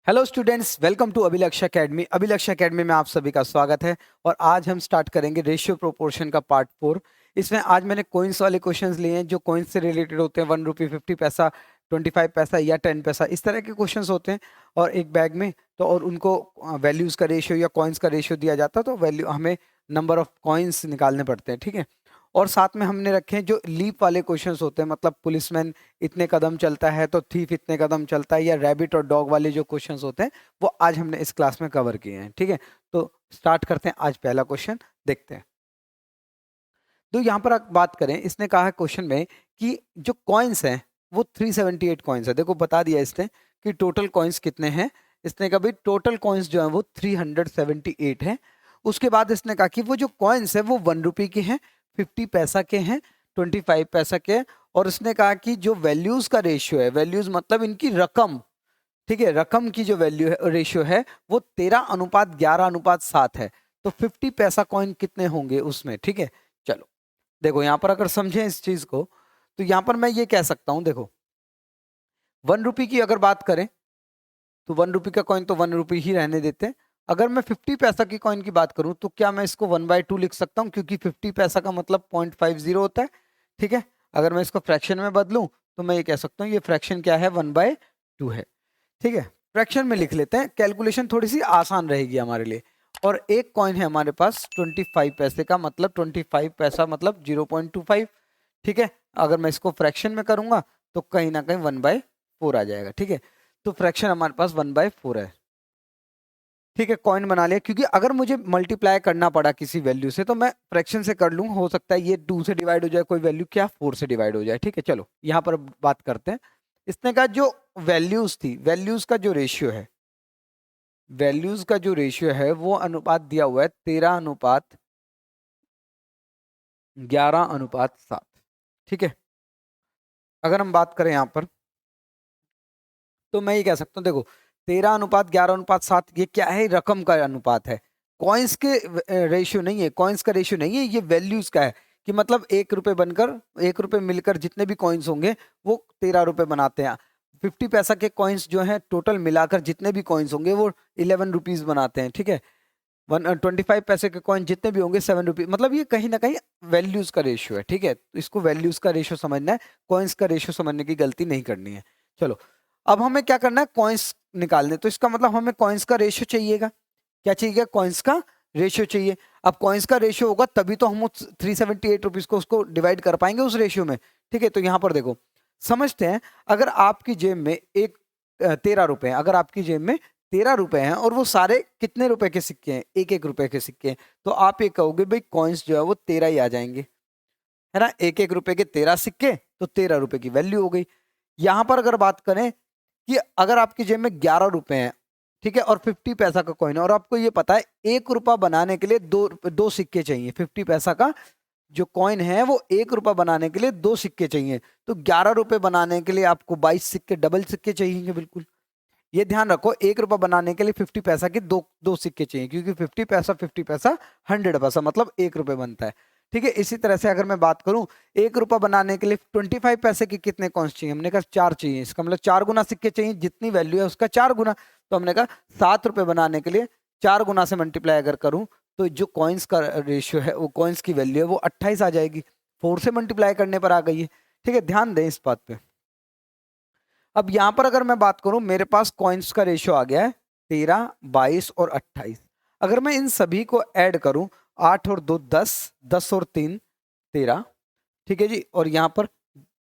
Hello students, welcome to अभिलक्ष्य academy. अभिलक्ष्य academy में आप सभी का स्वागत है। और आज हम स्टार्ट करेंगे रेशियो प्रोपोर्शन का पार्ट 4। इसमें आज मैंने कॉइन्स वाले क्वेश्चंस लिए हैं जो कॉइन्स से रिलेटेड होते हैं। 1 रुपये, 50 पैसा, 25 पैसा या 10 पैसा, इस तरह के क्वेश्चंस होते हैं और एक बैग में। तो और उनको वैल्यूज़ का रेशियो या कॉइन्स का रेशियो दिया जाता है, तो वैल्यू हमें नंबर ऑफ कॉइन्स निकालने पड़ते हैं, ठीक है। और साथ में हमने रखे हैं जो लीप वाले क्वेश्चंस होते हैं, मतलब पुलिसमैन इतने कदम चलता है तो थीफ इतने कदम चलता है, या रैबिट और डॉग वाले जो क्वेश्चंस होते हैं वो आज हमने इस क्लास में कवर किए हैं, ठीक है। तो स्टार्ट करते हैं। आज पहला क्वेश्चन देखते हैं। तो यहाँ पर आप बात करें, इसने कहा है क्वेश्चन में कि जो कॉइन्स हैं वो 378 कॉइन्स है। देखो बता दिया इसने कि टोटल कॉइन्स कितने हैं। इसने कहा भाई टोटल कॉइन्स जो है वो 378 है। उसके बाद इसने कहा कि वो जो कॉइन्स है वो 1 रुपये के हैं, 50 पैसा के हैं, 25 पैसा के हैं। और उसने कहा कि जो वैल्यूज का रेशियो है, वैल्यूज मतलब इनकी रकम, ठीक है, रकम की जो वैल्यू है, रेशियो है, वो 13:11:7 है। तो 50 पैसा कॉइन कितने होंगे उसमें, ठीक है। चलो देखो यहाँ पर अगर समझें इस चीज को, तो यहाँ पर मैं ये कह सकता हूं, देखो 1 रुपये की अगर बात करें तो 1 रुपये का कॉइन तो 1 रुपये ही रहने देते हैं। अगर मैं 50 पैसा की कॉइन की बात करूं तो क्या मैं इसको 1/2 लिख सकता हूं, क्योंकि 50 पैसा का मतलब 0.50 होता है, ठीक है। अगर मैं इसको फ्रैक्शन में बदलूं तो मैं ये कह सकता हूं ये फ्रैक्शन क्या है, 1/2 है, ठीक है। फ्रैक्शन में लिख लेते हैं, कैलकुलेशन थोड़ी सी आसान रहेगी हमारे लिए। और एक कॉइन है हमारे पास 25 पैसे का, मतलब 25 पैसा मतलब 0.25, ठीक है। अगर मैं इसको फ्रैक्शन में करूंगा तो कहीं ना कहीं 1/4 आ जाएगा, ठीक है। तो फ्रैक्शन हमारे पास 1/4 है, ठीक है। कॉइन बना लिया, क्योंकि अगर मुझे मल्टीप्लाई करना पड़ा किसी वैल्यू से तो मैं फ्रैक्शन से कर लूँ। हो सकता है ये 2 से डिवाइड हो जाए, कोई वैल्यू क्या 4 से डिवाइड हो जाए, ठीक है। चलो यहाँ पर बात करते हैं। इसने कहा जो वैल्यूज थी, वैल्यूज का जो रेशियो है, वैल्यूज का जो रेशियो है वो अनुपात दिया हुआ है 13:11:7, ठीक है। अगर हम बात करें यहाँ पर तो मैं ये कह सकता हूँ, देखो 13:11:7 ये क्या है, रकम का अनुपात है। कॉइन्स के रेशियो नहीं है, कॉइन्स का रेशियो नहीं है, ये वैल्यूज का है। कि मतलब 1 रुपये बनकर 1 रुपये मिलकर जितने भी कॉइन्स होंगे वो 13 रुपये बनाते हैं। 50 पैसा के कॉइन्स जो हैं टोटल मिलाकर जितने भी कॉइन्स होंगे वो 11 रुपीज बनाते हैं, ठीक है। 25 पैसे के कॉइन जितने भी होंगे 7 रुपीज, मतलब ये कहीं ना कहीं वैल्यूज का रेशियो है, ठीक है। तो इसको वैल्यूज का रेशियो समझना है, कॉइन्स का रेशियो समझने की गलती नहीं करनी है। चलो अब हमें क्या करना है, कॉइन्स निकालने। तो इसका मतलब हमें कॉइन्स का रेशियो चाहिएगा। क्या चाहिएगा, कॉइन्स का रेशियो चाहिए। अब कॉइन्स का रेशियो होगा तभी तो हम उस 378 रुपीज को उसको डिवाइड कर पाएंगे उस रेशियो में, ठीक है। तो यहाँ पर देखो समझते हैं, अगर आपकी जेब में एक 13 रुपए हैं, अगर आपकी जेब में 13 रुपए हैं और वो सारे कितने रुपए के सिक्के हैं, 1-1 रुपए के सिक्के हैं, तो आप ये कहोगे भाई कॉइन्स जो है वो 13 ही आ जाएंगे, है ना। 1-1 रुपए के 13 सिक्के, तो 13 रुपए की वैल्यू हो गई। यहां पर अगर बात करें कि अगर आपकी जेब में 11 रुपए हैं, ठीक है, और 50 पैसा का कॉइन है, और आपको ये पता है 1 रुपया बनाने के लिए दो सिक्के चाहिए। 50 पैसा का जो कॉइन है वो 1 रुपया बनाने के लिए 2 सिक्के चाहिए। तो 11 रुपए बनाने के लिए आपको 22 सिक्के, डबल सिक्के चाहिए, बिल्कुल। ये ध्यान रखो, 1 रुपया बनाने के लिए 50 पैसा के दो सिक्के चाहिए, क्योंकि 50 पैसा 100 पैसा मतलब 1 रुपये बनता है, ठीक है। इसी तरह से अगर मैं बात करूं, 1 रुपया बनाने के लिए 25 पैसे के कितने कॉइन्स चाहिए, हमने कहा 4 चाहिए। इसका मतलब 4 गुना सिक्के चाहिए, जितनी वैल्यू है उसका 4 गुना। तो हमने कहा 7 रुपये बनाने के लिए 4 गुना से मल्टीप्लाई अगर करूं तो जो कॉइन्स का रेशियो है, वो कॉइन्स की वैल्यू है वो 28 आ जाएगी। 4 से मल्टीप्लाई करने पर आ गई है, ठीक है। ध्यान दें इस बात पे। अब यहां पर अगर मैं बात करूं, मेरे पास कॉइन्स का रेशियो आ गया है 13, 22 और 28। अगर मैं इन सभी को ऐड करूं, 8 और 2 10, 10 और 3 13, ठीक है जी। और यहाँ पर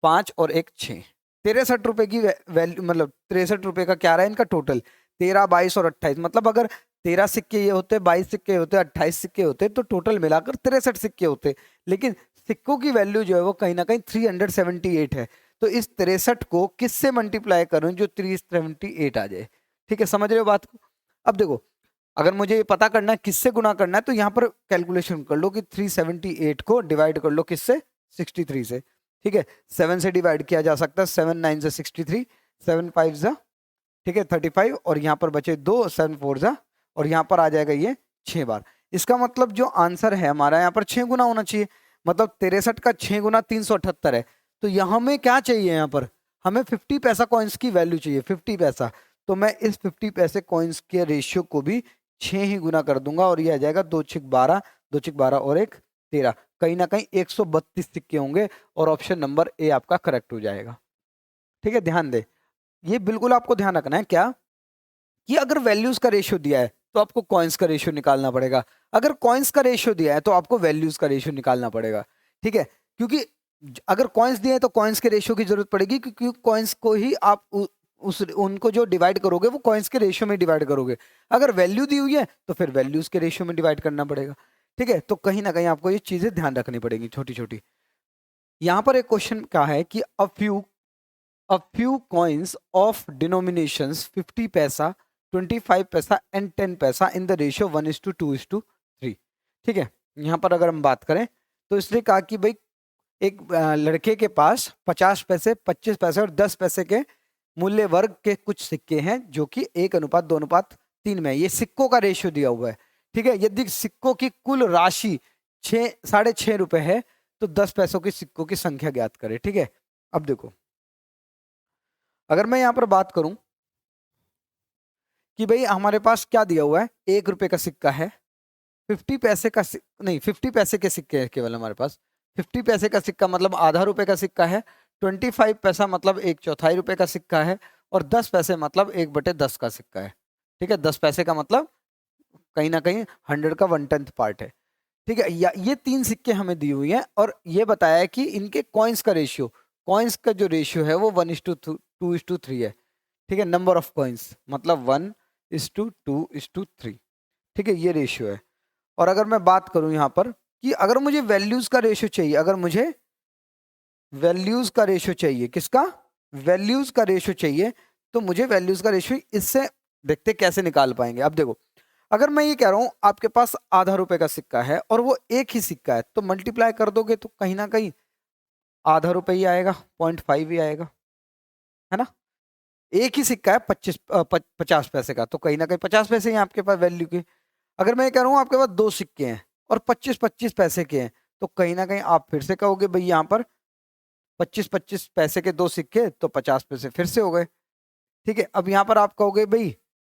5 और 1 6, 63 रुपए की वैल्यू, मतलब 63 रुपए का क्या रहा है इनका टोटल, 13, 22 और 28। मतलब अगर 13 सिक्के ये होते, 22 सिक्के होते, 28 सिक्के होते, तो टोटल मिलाकर 63 सिक्के होते। लेकिन सिक्कों की वैल्यू जो है वो कहीं ना कहीं 378 है। तो इस 63 को किससे मल्टीप्लाई करूं जो 378 आ जाए, ठीक है। समझ रहे हो बात को। अब देखो, अगर मुझे ये पता करना है किससे गुना करना है, तो यहाँ पर कैलकुलेशन कर लो कि 378 को डिवाइड कर लो किससे, 63 से, ठीक है। 7 से डिवाइड किया जा सकता है, 7 9 से 63, 7 5 जा, ठीक है 35, और यहाँ पर बचे 2, 7 4 जा, और यहाँ पर आ जाएगा ये 6 बार। इसका मतलब जो आंसर है हमारा यहाँ पर 6 गुना होना चाहिए। मतलब 63 का 6 गुना 378 है। तो यहाँ में क्या चाहिए, यहाँ पर हमें 50 पैसा कॉइन्स की वैल्यू चाहिए, 50 पैसा। तो मैं इस 50 पैसे कॉइन्स के रेशियो को भी 6 ही गुना कर दूंगा और ये आ जाएगा 2 छिक 12, 2 छिक 12 और 1 13, कहीं ना कहीं 132 सिक्के होंगे और ऑप्शन नंबर ए आपका करेक्ट हो जाएगा। ठीक है, ध्यान दे, ये बिल्कुल आपको ध्यान रखना है क्या कि अगर वैल्यूज का रेशियो दिया है तो आपको कॉइन्स का रेशियो निकालना पड़ेगा, अगर कॉइन्स का रेशियो दिया है तो आपको वैल्यूज का रेशियो निकालना पड़ेगा। ठीक है, क्योंकि अगर कॉइन्स दिए हैं तो कॉइन्स के रेशियो की जरूरत पड़ेगी, क्योंकि कॉइन्स को ही आप उस उनको जो डिवाइड करोगे वो कॉइन्स के रेशियो में डिवाइड करोगे। अगर वैल्यू दी हुई है तो फिर वैल्यूज के रेशियो में डिवाइड करना पड़ेगा। ठीक है, तो कहीं ना कहीं आपको ये चीजें ध्यान रखनी पड़ेगी छोटी छोटी। यहां पर एक क्वेश्चन क्या है कि a few coins of denominations 50 पैसा, 25 पैसा एंड 10 पैसा इन द रेशियो 1:2:3। ठीक है, यहाँ पर अगर हम बात करें तो इसने कहा कि भाई एक लड़के के पास 50 पैसे, 25 पैसे और 10 पैसे के मूल्य वर्ग के कुछ सिक्के हैं जो कि 1:2:3 में है। ये सिक्कों का रेशियो दिया हुआ है। ठीक है, यदि सिक्कों की कुल राशि 6.5 रुपए है तो 10 पैसों के सिक्कों की संख्या ज्ञात करें। ठीक है, अब देखो अगर मैं यहां पर बात करूं कि भाई हमारे पास क्या दिया हुआ है, 1 रुपए का सिक्का है, 50 पैसे का नहीं 50 पैसे के सिक्के हैं केवल हमारे पास। 50 पैसे का सिक्का मतलब आधा रुपए का सिक्का है, 25 पैसा मतलब 1/4 रुपए का सिक्का है और 10 पैसे मतलब 1/10 का सिक्का है। ठीक है, 10 पैसे का मतलब कहीं ना कहीं 100 का 1/10 पार्ट है। ठीक है, ये 3 सिक्के हमें दी हुई हैं और ये बताया है कि इनके कॉइन्स का रेशियो, कॉइन्स का जो रेशियो है वो 1:2:3 है। ठीक है, नंबर ऑफ कॉइन्स मतलब 1:2:3। ठीक है, ये रेशियो है। और अगर मैं बात करूं यहां पर कि अगर मुझे वैल्यूज का रेशियो चाहिए, अगर मुझे वैल्यूज का रेशियो चाहिए, किसका, वैल्यूज का रेशियो चाहिए, तो मुझे वैल्यूज का रेशियो इससे देखते कैसे निकाल पाएंगे। अब देखो अगर मैं ये कह रहा हूं आपके पास आधा रुपए का सिक्का है और वो एक ही सिक्का है तो मल्टीप्लाई कर दोगे तो कहीं ना कहीं आधा रुपए ही आएगा, 0.5 ही आएगा, है ना। एक ही सिक्का है 50 पैसे का तो कहीं ना कहीं 50 पैसे ही हैं आपके पास वैल्यू के। अगर मैं कह रहा हूँ आपके पास 2 सिक्के हैं और 25-25 पैसे के हैं तो कहीं ना कहीं आप फिर से कहोगे भाई यहाँ पर 25-25 पैसे के 2 सिक्के तो 50 पैसे फिर से हो गए। ठीक है, अब यहाँ पर आप कहोगे भाई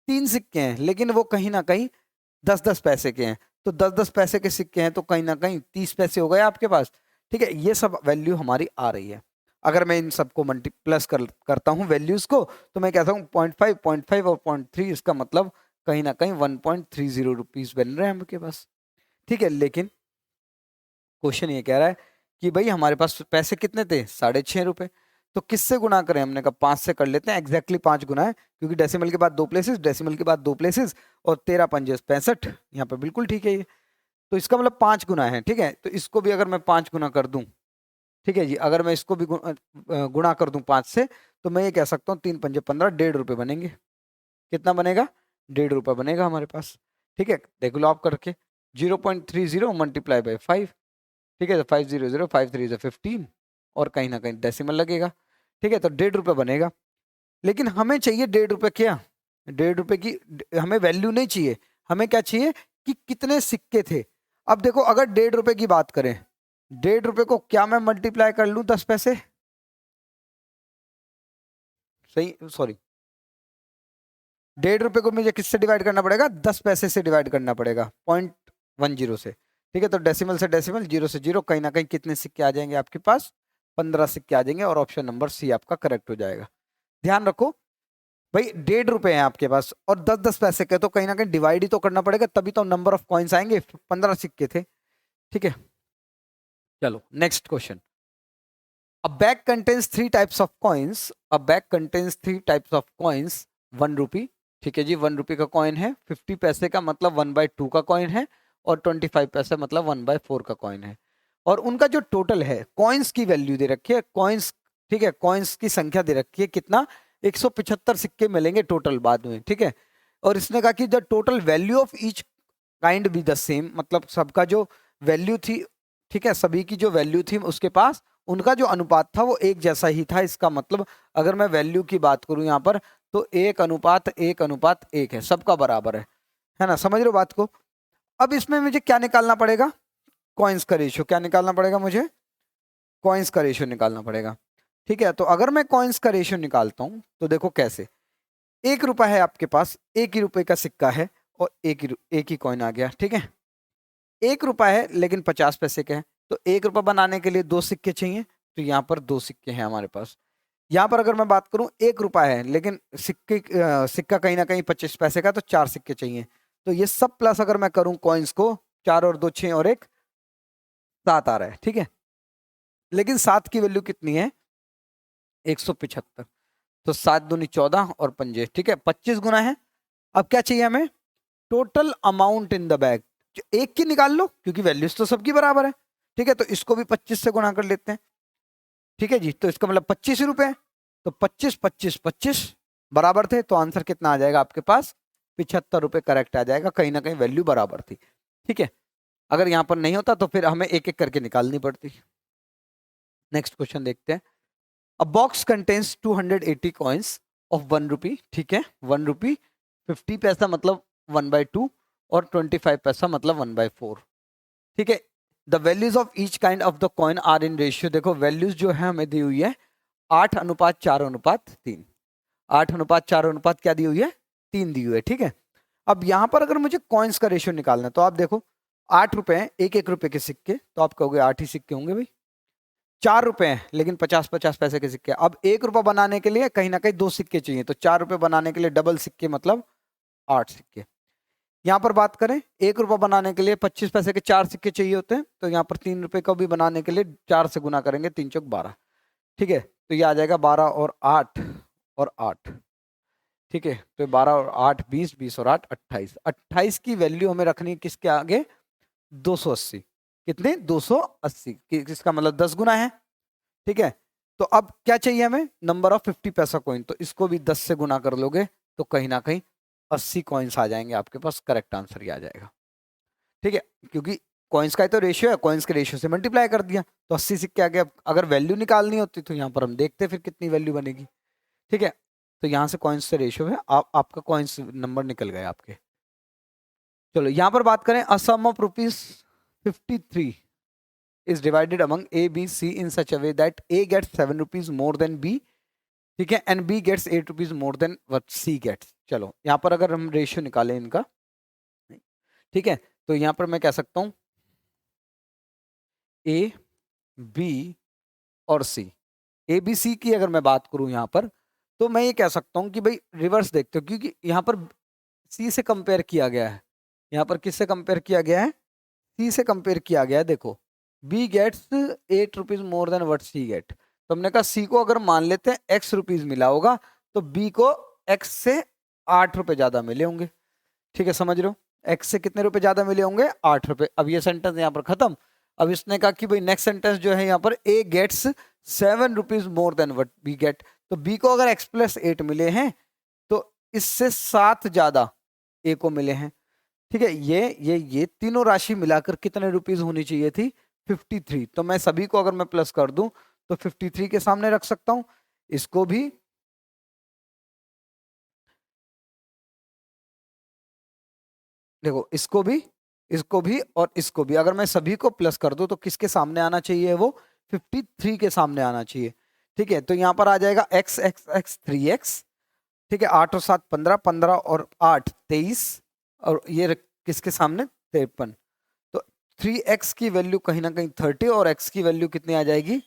3 सिक्के हैं लेकिन वो कहीं ना कहीं 10-10 पैसे के हैं तो 10-10 पैसे के सिक्के हैं तो कहीं ना कहीं 30 पैसे हो गए आपके पास। ठीक है, ये सब वैल्यू हमारी आ रही है। अगर मैं इन सबको मल्टीप्लस करता हूँ वैल्यूज को तो मैं कहता हूँ 0.5, 0.5 और 0.3, इसका मतलब कहीं ना कहीं 1.30 रुपीज बन रहे हैं हमके पास। ठीक है, लेकिन क्वेश्चन ये कह रहा है कि भाई हमारे पास पैसे कितने थे, 6.5 रुपए, तो किससे गुना करें। हमने कहा 5 से कर लेते हैं, एग्जैक्टली 5 गुना है क्योंकि डेसिमल के बाद 2 प्लेसेस, डेसिमल के बाद 2 प्लेसेस और 13 पंजे 65, यहाँ पे बिल्कुल ठीक है ये। तो इसका मतलब 5 गुना है। ठीक है, तो इसको भी अगर मैं 5 गुना कर दूं, ठीक है जी, अगर मैं इसको भी गुणा कर दूं 5 से तो मैं ये कह सकता हूँ 3 पंजे 15, 1.5 रुपए बनेंगे। कितना बनेगा, 1.5 रुपए बनेगा हमारे पास। ठीक है, देख लो आप करके 0.30 मल्टीप्लाई बाई 5। ठीक है, तो 500, 5 3 15 और कहीं ना कहीं डेसिमल लगेगा। ठीक है, तो 1.5 रुपए बनेगा। लेकिन हमें चाहिए 1.5 रुपए, क्या 1.5 रुपए की हमें वैल्यू नहीं चाहिए, हमें क्या चाहिए कि कितने सिक्के थे। अब देखो अगर 1.5 रुपए की बात करें, 1.5 रुपए को क्या मैं मल्टीप्लाई कर लूं 10 पैसे, सही सॉरी 1.5 रुपए को मुझे किससे डिवाइड करना पड़ेगा, 10 पैसे से डिवाइड करना पड़ेगा 0.10 से। ठीक है, तो डेसिमल से डेसिमल, जीरो से जीरो, कहीं ना कहीं कितने सिक्के आ जाएंगे आपके पास, 15 सिक्के आ जाएंगे और ऑप्शन नंबर सी आपका करेक्ट हो जाएगा। ध्यान रखो भाई 1.5 रुपए हैं आपके पास और 10-10 पैसे के, तो कहीं ना कहीं डिवाइड ही तो करना पड़ेगा तभी तो नंबर ऑफ कॉइन्स आएंगे, 15 सिक्के थे। ठीक है, चलो next question. A bag contains 3 types of coins. A bag contains 3 types of coins. 1 रुपी, ठीक है जी, 1 रुपी का कॉइन है, 50 पैसे का मतलब 1/2 का कॉइन है और 25 पैसे मतलब 1/4 का कॉइन है। और उनका जो टोटल है, कॉइन्स की वैल्यू दे रखी है, कॉइन्स, ठीक है, कॉइन्स की संख्या दे रखी है, कितना 175 सिक्के मिलेंगे टोटल बाद में। ठीक है, और इसने कहा कि the total value of each kind be the same, मतलब सबका जो वैल्यू थी, ठीक है, सभी की जो वैल्यू थी उसके पास, उनका जो अनुपात था वो एक जैसा ही था। इसका मतलब अगर मैं वैल्यू की बात करूं यहाँ पर तो 1:1:1 है, सबका बराबर है ना, समझ रहे हो बात को। अब इसमें मुझे क्या निकालना पड़ेगा, कॉइन्स का रेशियो, क्या निकालना पड़ेगा मुझे, कॉइन्स का रेशियो निकालना पड़ेगा। ठीक है, तो अगर मैं कॉइन्स का रेशियो निकालता हूं तो देखो कैसे, ₹1 है आपके पास, ₹1 का सिक्का है और एक ही कॉइन आ गया, ठीक है। ₹1 है लेकिन 50 पैसे का है, तो ₹1 बनाने के लिए 2 सिक्के चाहिए, तो यहाँ पर 2 सिक्के हैं हमारे पास। यहाँ पर अगर मैं बात करूं ₹1 है लेकिन सिक्का कहीं ना कहीं 25 पैसे का, तो 4 सिक्के चाहिए। तो ये सब प्लस अगर मैं करूं कॉइन्स को, 4 और 2 6 और 1 7 आ रहा है, ठीक है। लेकिन 7 की वैल्यू कितनी है? 175। तो 7 दूनी 14 और पंजे, ठीक है, 25 गुना है। अब क्या चाहिए हमें? Total amount in the bag. एक की निकाल लो क्योंकि वैल्यूज तो सबकी बराबर है, ठीक है। तो इसको भी 25 से गुना कर लेते हैं, ठीक है जी। तो इसका मतलब 25 रुपए। तो 25 25 25 बराबर थे, तो आंसर कितना आ जाएगा आपके पास? ₹75 करेक्ट आ जाएगा, कहीं ना कहीं वैल्यू बराबर थी, ठीक है। अगर यहां पर नहीं होता तो फिर हमें एक एक करके निकालनी पड़ती। नेक्स्ट क्वेश्चन देखते हैं। अ बॉक्स कंटेन्स 280 कॉइन्स ऑफ ₹1, ठीक है। ₹1 50 पैसा मतलब 1/2 और 25 पैसा मतलब 1/4, ठीक है। The values of each kind of the coin are in ratio. देखो वैल्यूज जो है हमें दी हुई है 8:4:3। 8:4 क्या दी हुई है? 3 दी हुई है, ठीक है। अब यहां पर अगर मुझे कॉइन्स का रेशियो निकालना है तो आप देखो ₹8 हैं, एक ₹1 के सिक्के, तो आप कहोगे 8 ही सिक्के होंगे भाई। ₹4 हैं लेकिन 50-50 पैसे के सिक्के। अब ₹1 बनाने के लिए कहीं ना कहीं 2 सिक्के चाहिए, तो ₹4 बनाने के लिए डबल सिक्के मतलब 8 सिक्के। यहाँ पर बात करें ₹1 बनाने के लिए 25 पैसे के 4 सिक्के चाहिए होते हैं, तो यहाँ पर ₹3 को भी बनाने के लिए 4 से गुना करेंगे, 3 चौक 12, ठीक है। तो ये आ जाएगा 12 और 8 और 8, ठीक है। तो 12 और 8 20, 20 और 8 28। 28 की वैल्यू हमें रखनी है किसके आगे? 280। कितने? 280, किसका मतलब 10 गुना है, ठीक है। तो अब क्या चाहिए हमें? नंबर ऑफ 50 पैसा कॉइन, तो इसको भी 10 से गुना कर लोगे तो कहीं ना कहीं 80 कॉइन्स आ जाएंगे आपके पास, करेक्ट आंसर ही आ जाएगा, ठीक है। क्योंकि कॉइन्स का ही तो रेशियो है, कॉइन्स के रेशियो से मल्टीप्लाई कर दिया तो 80 सिक्के आ गए। अब अगर वैल्यू निकालनी होती तो यहाँ पर हम देखते फिर कितनी वैल्यू बनेगी, ठीक है। तो यहाँ से कॉइन्स से रेशियो है, आपका कॉइन्स नंबर निकल गए आपके। चलो यहाँ पर बात करें, अ सम of ₹53 is divided among A, B, C in such a way that A gets ₹7 more than B, ठीक है, and B gets ₹8 more than what C gets। चलो यहाँ पर अगर हम रेशियो निकालें इनका, ठीक है, तो यहाँ पर मैं कह सकता हूँ A, B और C। A, B, C की अगर मैं बात करूँ यहाँ पर, तो मैं ये कह सकता हूँ कि भाई रिवर्स देखते हो, क्योंकि यहाँ पर C से कंपेयर किया गया है। यहाँ पर किससे कंपेयर किया गया है? C से कंपेयर किया गया है। देखो B gets ₹8 more than what C get. तो हमने कहा C को अगर मान लेते हैं X रुपीज मिला होगा, तो B को X से ₹8 ज्यादा मिले होंगे, ठीक है। समझ रहे हो? X से कितने रुपए ज्यादा मिले होंगे? ₹8। अब ये सेंटेंस यहाँ पर खत्म। अब इसने कहा कि भाई नेक्स्ट सेंटेंस जो है यहाँ पर A gets ₹7 more than what B get. तो B को अगर X+8 मिले हैं तो इससे 7 ज्यादा A को मिले हैं, ठीक है। ये तीनों राशि मिलाकर कितने रुपीज होनी चाहिए थी? 53। तो मैं सभी को अगर मैं प्लस कर दूं तो 53 के सामने रख सकता हूं, इसको भी, देखो इसको भी और इसको भी अगर मैं सभी को प्लस कर दूं तो किसके सामने आना चाहिए? वो 53 के सामने आना चाहिए, ठीक है। तो यहां पर आ जाएगा x x x 3x, ठीक है। 8 और 7 15, 15 और 8 23, और ये किसके सामने? 53। तो 3x की वैल्यू कहीं ना कहीं 30 और x की वैल्यू कितनी आ जाएगी?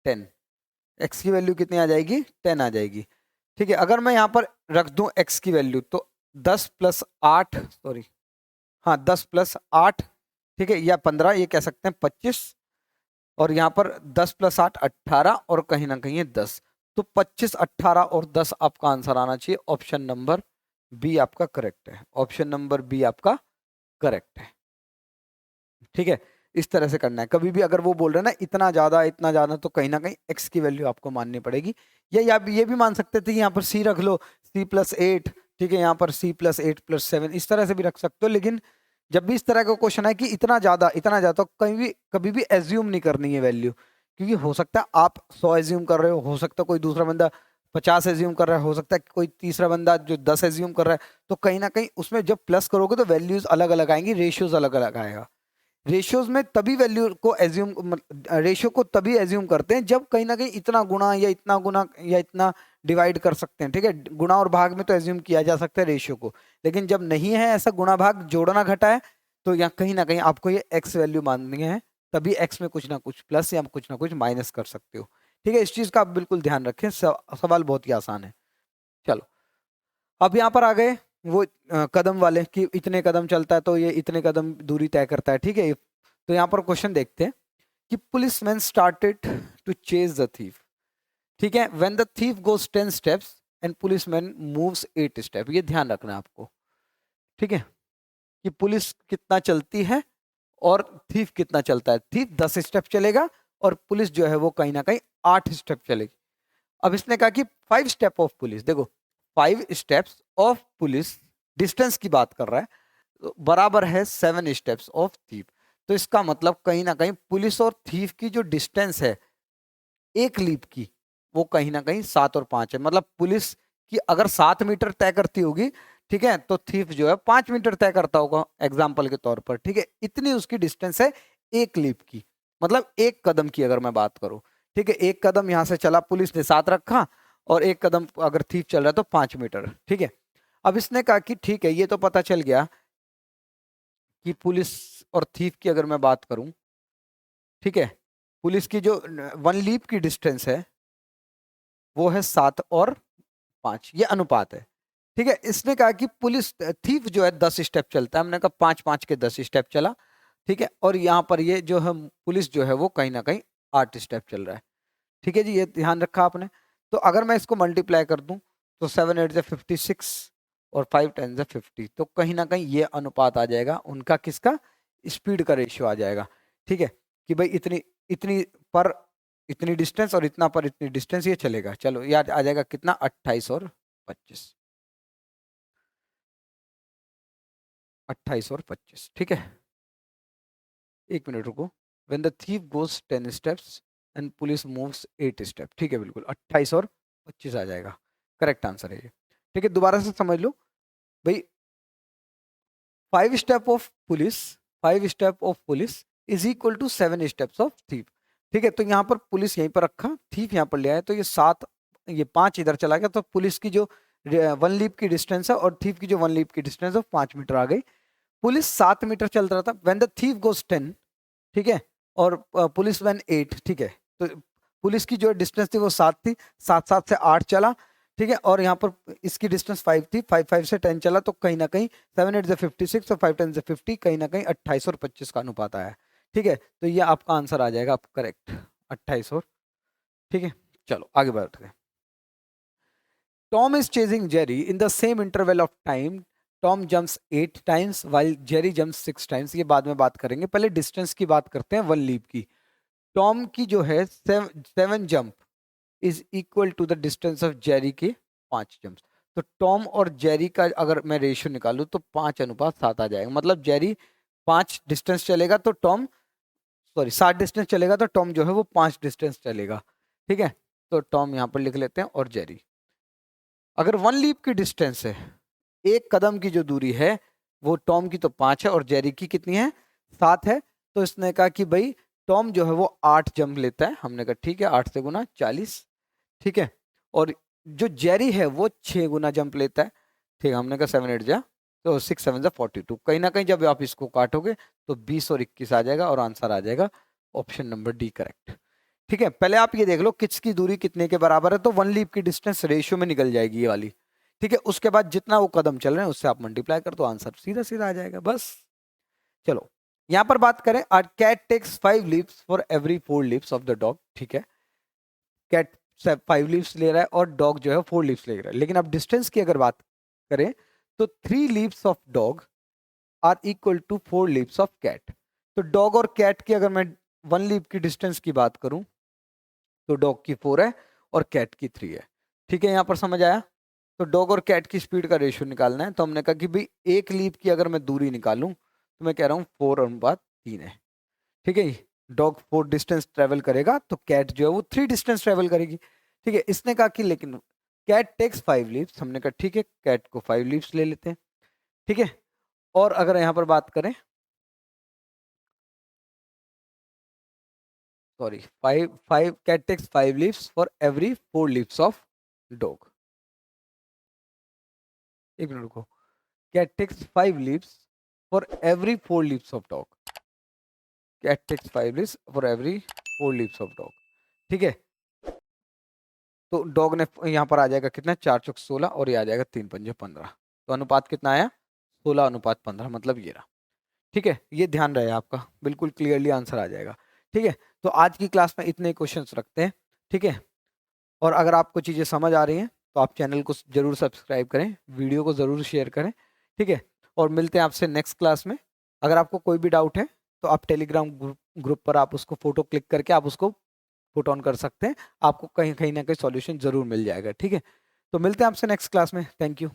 10। x की वैल्यू कितनी आ जाएगी? 10 आ जाएगी, ठीक है। अगर मैं यहाँ पर रख दूं x की वैल्यू तो 10 + 8, सॉरी हाँ 10 + 8, ठीक है, या 15 ये कह सकते हैं 25, और यहाँ पर 10 + 8 18 और कहीं ना कहीं 10। तो 25 18 और 10 आपका आंसर आना चाहिए। ऑप्शन नंबर बी आपका करेक्ट है। ऑप्शन नंबर बी आपका करेक्ट है, ठीक है। इस तरह से करना है। कभी भी अगर वो बोल रहे हैं ना इतना ज्यादा, तो कहीं ना कहीं x की वैल्यू आपको माननी पड़ेगी। या आप ये भी मान सकते थे यहाँ पर c रख लो, c+8, ठीक है, यहाँ पर c+8 + 7, इस तरह से भी रख सकते हो। लेकिन जब भी इस तरह का क्वेश्चन है कि इतना ज्यादा तो कभी भी एज्यूम नहीं करनी है वैल्यू, क्योंकि हो सकता है आप 100 एज्यूम कर रहे हो सकता है कोई दूसरा बंदा 50 एज्यूम कर रहा है, हो सकता है कोई तीसरा बंदा जो 10 एज्यूम कर रहा है। तो कहीं ना कहीं उसमें जब प्लस करोगे तो वैल्यूज अलग अलग आएंगी, रेशियोज अलग अलग आएगा। रेशियोज में तभी वैल्यू को एज्यूम, रेशियो को तभी एज्यूम करते हैं जब कहीं ना कहीं इतना गुणा या इतना गुना या इतना डिवाइड कर सकते हैं, ठीक है। गुणा और भाग में तो एज्यूम किया जा सकता है रेशियो को, लेकिन जब नहीं है ऐसा गुणा भाग जोड़ना घटा है, तो यहाँ कहीं ना कहीं आपको ये एक्स वैल्यू माननी है, तभी एक्स में कुछ ना कुछ प्लस या कुछ ना कुछ माइनस कर सकते हो, ठीक है। इस चीज का आप बिल्कुल ध्यान रखें, सवाल बहुत ही आसान है। चलो अब यहाँ पर आ गए वो कदम वाले कि इतने कदम चलता है तो ये इतने कदम दूरी तय करता है, ठीक है। तो यहाँ पर क्वेश्चन देखते हैं कि policeman started to chase the thief, ठीक है, when the thief goes 10 steps and policeman moves 8 step. ये ध्यान रखना है आपको, ठीक है, कि पुलिस कितना चलती है और थीफ कितना चलता है। थीफ 10 स्टेप चलेगा और पुलिस जो है वो कहीं ना कहीं 8 स्टेप चलेगी। अब इसने कहा कि 5 स्टेप ऑफ पुलिस, देखो 5 स्टेप्स ऑफ पुलिस डिस्टेंस की बात कर रहा है, तो बराबर है 7 स्टेप्स ऑफ थीफ। तो इसका मतलब कहीं ना कहीं पुलिस और थीफ की जो डिस्टेंस है एक लीप की, वो कहीं ना कहीं 7 और 5 है। मतलब पुलिस की अगर 7 मीटर तय करती होगी, ठीक है, तो थीफ जो है 5 मीटर तय करता होगा एग्जाम्पल के तौर पर, ठीक है। इतनी उसकी डिस्टेंस है एक लीप की, मतलब एक कदम की अगर मैं बात करूं, ठीक है। एक कदम यहां से चला, पुलिस ने 7 रखा, और एक कदम अगर थीफ चल रहा है तो 5 मीटर, ठीक है। अब इसने कहा कि ठीक है, ये तो पता चल गया कि पुलिस और थीफ की अगर मैं बात करूं, ठीक है, पुलिस की जो 1 लीप की डिस्टेंस है वो है 7 और 5, ये अनुपात है, ठीक है। इसने कहा कि पुलिस थीफ जो है 10 स्टेप चलता है, हमने कहा 5 5 के 10 स्टेप चला, ठीक है। और यहाँ पर ये जो है पुलिस जो है वो कहीं ना कहीं 8 स्टेप चल रहा है, ठीक है जी, ये ध्यान रखा आपने। तो अगर मैं इसको मल्टीप्लाई कर दूं तो 7 8 56 और 5 10 50, तो कहीं ना कहीं ये अनुपात आ जाएगा उनका, किसका, स्पीड का रेशियो आ जाएगा, ठीक है, कि भाई इतनी इतनी पर इतनी डिस्टेंस और इतना पर इतनी डिस्टेंस ये चलेगा। चलो यार आ जाएगा कितना, 28 और 25, 28 और 25, ठीक है। एक मिनट रुको, when the thief goes 10 steps and police moves 8 step, ठीक है, बिल्कुल 28 और 25 आ जाएगा, करेक्ट आंसर है ये, ठीक है। दोबारा से समझ लो भाई, 5 step of police, 5 step of police is equal to 7 steps of thief, ठीक है। तो यहाँ पर पुलिस यहीं पर रखा, थीफ यहाँ पर ले आया, तो ये 7, ये 5 इधर चला गया, तो पुलिस की जो 1 लीप की डिस्टेंस है और थीफ की जो 1 लीप की डिस्टेंस है 5 मीटर आ गई। पुलिस 7 मीटर चल रहा था व्हेन द थीफ गोज 10, ठीक है, और पुलिस वैन 8, ठीक है। तो पुलिस की जो डिस्टेंस थी वो 7 थी, 7 7 से 8 चला, ठीक है, और यहाँ पर इसकी डिस्टेंस 5 थी, 5 5 से 10 चला, तो कहीं ना कहीं 7 8 से 56 और 5 10 से 50, कहीं ना कहीं 28 और 25 का अनुपात आया, ठीक है। तो ये आपका आंसर आ जाएगा आप करेक्ट, 28 और, ठीक है। चलो आगे बढ़ते हैं। Tom is chasing Jerry in the same interval of time, Tom jumps 8 times while Jerry jumps 6 times. ये बाद में बात करेंगे, पहले डिस्टेंस की बात करते हैं 1 लीप की। टॉम की जो है 7 jump is equal to the distance of Jerry के 5 जंप। तो टॉम और जेरी का अगर मैं रेशियो निकालूं तो 5:7 आ जाएगा, मतलब जेरी 5 डिस्टेंस चलेगा तो टॉम, सॉरी 7 डिस्टेंस चलेगा तो टॉम जो है वो 5 डिस्टेंस चलेगा, ठीक है। तो टॉम यहाँ पर लिख लेते हैं, और जेरी, अगर 1 लीप की डिस्टेंस है, एक कदम की जो दूरी है वो टॉम की तो 5 है और जेरी की कितनी है, 7 है। तो इसने कहा कि भाई टॉम जो है वो 8 जंप लेता है, हमने कहा ठीक है, 8 से गुना 40, ठीक है। और जो जेरी है वो 6 गुना जंप लेता है, ठीक है, हमने कहा 7 8 जा, तो 6 7 जा 42, कहीं ना कहीं जब आप इसको काटोगे तो 20 और 21 आ जाएगा, और आंसर आ जाएगा ऑप्शन नंबर डी करेक्ट, ठीक है। पहले आप ये देख लो किसकी दूरी कितने के बराबर है, तो 1 लीप की डिस्टेंस रेशियो में निकल जाएगी ये वाली, ठीक है। उसके बाद जितना वो कदम चल रहे हैं उससे आप मल्टीप्लाई कर दो, आंसर सीधा सीधा आ जाएगा बस। चलो यहां पर बात करें, are cat takes 5 leaves for every 4 leaves of the dog, ठीक है। कैट 5 लीव्स ले रहा है और डॉग जो है 4 लीव्स ले रहा है, लेकिन अब डिस्टेंस की अगर बात करें तो 3 leaves of dog are equal to 4 leaves of cat. तो डॉग और कैट की अगर मैं 1 लीव की डिस्टेंस की बात करूं तो डॉग की 4 है और कैट की 3 है, ठीक है। यहां पर समझ आया। तो डॉग और कैट की स्पीड का रेशियो निकालना है, तो हमने कहा कि भाई एक लीप की अगर मैं दूरी निकालूं तो मैं कह रहा हूँ 4:3 है, ठीक है। डॉग 4 डिस्टेंस ट्रेवल करेगा तो कैट जो है वो 3 डिस्टेंस ट्रेवल करेगी, ठीक है। इसने कहा कि लेकिन कैट टेक्स 5 लीव्स, हमने कहा ठीक है, कैट को 5 लीव्स ले लेते हैं, ठीक है। और अगर यहाँ पर बात करें sorry, five cat takes 5 leaves for every 4 leaves of dog. एक मिनट रुको, cat takes 5 leaves for every 4 leaves of dog. Cat takes 5 leaves for every 4 leaves of dog. ठीक है, तो डॉग ने यहाँ पर आ जाएगा कितना, 4 चौक 16 और ये आ जाएगा 3 पंजे 15। तो अनुपात कितना आया, 16:15, मतलब ये रहा। ठीक है, ये ध्यान रहे आपका, बिल्कुल क्लियरली आंसर आ जाएगा। ठीक है, तो आज की क्लास में इतने क्वेश्चंस रखते हैं। ठीक है, और अगर आपको चीज़ें समझ आ रही हैं तो आप चैनल को जरूर सब्सक्राइब करें, वीडियो को ज़रूर शेयर करें। ठीक है, और मिलते हैं आपसे नेक्स्ट क्लास में। अगर आपको कोई भी डाउट है तो आप टेलीग्राम ग्रुप पर आप उसको फोटो क्लिक करके आप उसको पुट ऑन कर सकते हैं, आपको कहीं कहीं ना कहीं सॉल्यूशन जरूर मिल जाएगा। ठीक है, तो मिलते हैं आपसे नेक्स्ट क्लास में। Thank you.